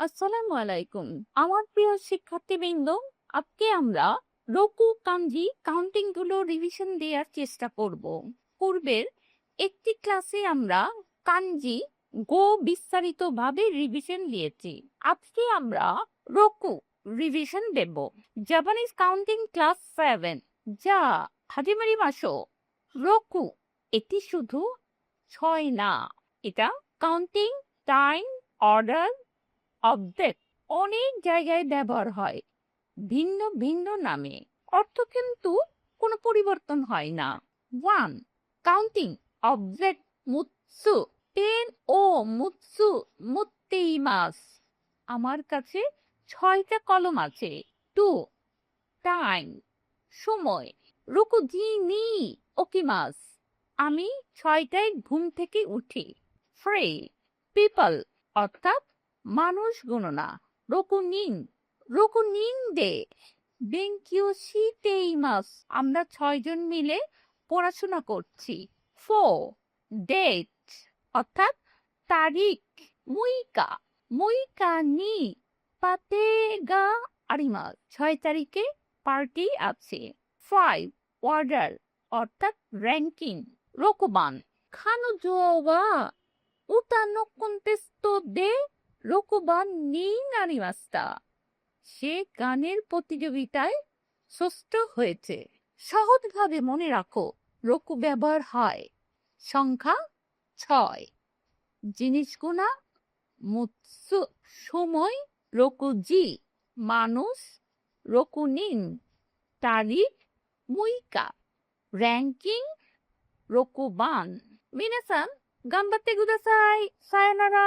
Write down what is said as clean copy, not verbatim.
আসসালামু আলাইকুম। আমার প্রিয় শিক্ষার্থীবৃন্দ, আজকে আমরা রোকু কাঞ্জি কাউন্টিং গুলো রিভিশন দেওয়ার চেষ্টা করব। পূর্বের একটি ক্লাসে আমরা কাঞ্জি গো বিস্তারিতভাবে রিভিশন দিয়েছি। আজকে আমরা রোকু রিভিশন দেব। জাপানিজ কাউন্টিং ক্লাস 7 যা হাজিমারি মাসো রোকু, এটি শুধু 6 না, এটা কাউন্টিং, টাইম, অর্ডার, অবজেক্ট অনেক জায়গায় ব্যবহার হয় ভিন্ন ভিন্ন নামে, অর্থ কিন্তু কোনো পরিবর্তন হয় না। 1. কাউন্টিং অবজেক্ট মুৎসু, পেন ও মুৎসু মুত্তেইমাস, আমার কাছে 6টা কলম আছে। 2. টাইম সময়, রুকুজি নি ওকিমাস, আমি 6টায় ঘুম থেকে উঠি। 3. পিপল অর্থাৎ মানুষ গণনা, রকুনিন রকুনিন দে বেঙ্কিও শিতেইমাস, আমরা 6জন মিলে পড়াশোনা করছি। 4. ডেট অর্থাৎ তারিখ, মুইকা মুইকা নি পাতেগা আরিমাস, 6 তারিখে পার্টি আছে। 5. অর্ডার অর্থাৎ র্যাঙ্কিং, রোকবান খানুজো ওয়া উতা নো কন্টেস্টো দে রোকবান নি নারিমাস্তা, সে গানের প্রতিযোগিতায় ষষ্ঠ হয়েছে। সহজভাবে মনে রাখো, রোকু ব্যবহার হয় সংখ্যা 6, জিনিস গুণা মুৎসু, সময় রোকুজি, মানুষ রকুনিন, তারিখ মুইকা, র্যাঙ্কিং রোকুবান। মিনাসান গাম্বাতে কুদাসাই। সায়োনারা।